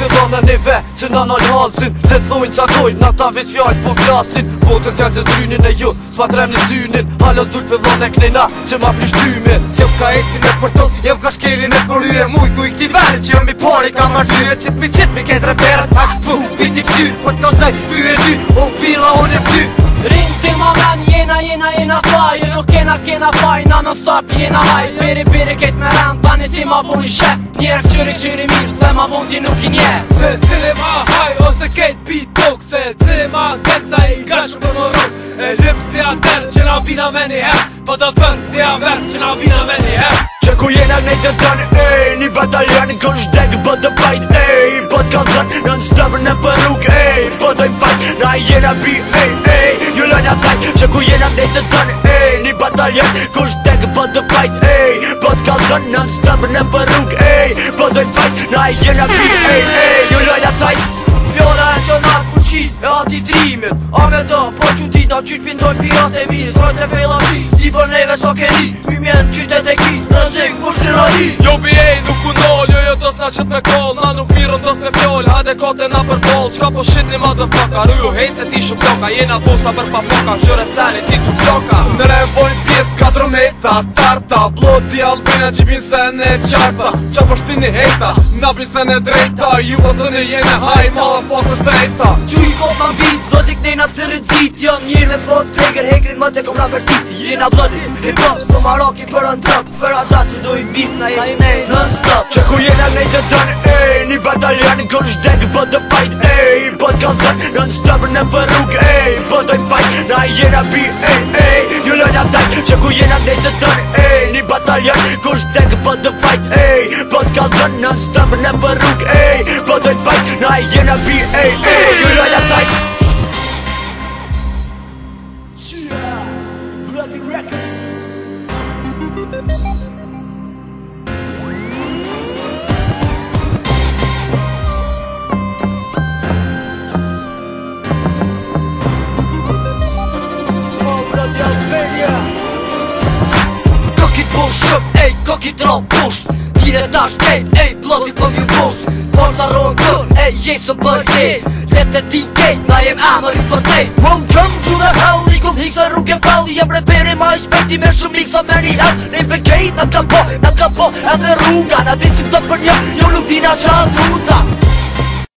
fillon në neve që në nol hazin. Le t'thojnë qakojnë, na ta veç fjallë po flasin. Votës janë që zdrynin e ju, s'ma trem një synin. Halos dur fillon e knejna që ma plishtymin. Qëm ka eci me përtok, jem ka shkelin e përryje. Mujku i këti verë që jëm i pari ka martyje. Qit mi ketë reperët, hak pu, viti psy. Po t'kallzaj, ty e ty, o pila unë e ty. Ring ti ma ven, jena faj. Nuk kena faj, na non stop jena haj. Biri ket me rend, tani ti ma vun i shet. Njerë qyri mirë, se ma vun ti nuk i nje. Se cili ma haj, ose ket pi tok. Se cili ma keca i gashë për më rrug. E lypë si ater që na vina me një her. Po të thërë, ti a verë që na vina me një her. Që ku jena nej të tënë, ej, një bataljon në kërë shdegë, po të fajt, ej, po të kanë zënë, në në stëmër në për rrugë, ej, po të fajt, na jena bi, ej, ju lënja tajt. Që ku jena nej të tënë, ej, një bataljon në kërë shdegë, po të fajt, ej, po të kanë zënë, në në stëmër në për rrugë, ej, po të fajt, na jena bi, ej, ju lënja tajt. Fjona e që nga fuqit e ati drimit. A me të po qëtit a qysh pintojnë pirat e mirë. Trojt e fejla shit, ti për neve so keni. Mjen qytet e ki, rëzik, kush të rali. Jo BA nuk u nol, jo dos na qët me koll. Na nuk mirëm dos me fjoll, hade kote na për boll. Qka po shit një motherfucker, uju hejt se ti shumë ploka. Jena bosa për papoka, qëre sali ti tu floka. Në revojnë pjesë 4 meta, tarta. Bloti albina qipin se në qarta. Qa po shtini hejta, napin se në drejta. Ju o zëni jene haj, motherfucker strejta. Quj kot ma mbit, do t'i knejna të rëgjit. Jam njërë me frost, trigger, hekrin më te kom na vërtit. Jena blotit, hip-hop, so maroki për në trap. Për ata që dojnë bif, na jene non-stop. Që ku jena nej të tënë, ej, një bataljon në kërë shdegë, po të fajt, ej, po të kanë zënë, në në stëmër në për rrugë, ej, po të fajt, na jena bi, ej, ju lënja tajt. Që ku jena nej të tënë, ej, një bataljon në kërë shdegë, po të fajt, ej, po të kanë zënë, në në stëmër në për rrugë, ej, po të fajt, na jena bi, ej, ju lënja tajt. Bloody Records. Kokit boshëm, ej, kokit ra posht. Tire tash kejt, ej, bloody po m'ju posht. Forza ronë kër, ej, jesëm për jet. Lete ti kejt, na jem amër i vërtejt. Wrong jump to the hell, i kum hiksa rrugën fell. Jem reperi ma i shpeti me shumë hiksa me një hell. Neve kejt, na kam po, edhe rruga. Na disim të për një, jo nuk dina qa ruta.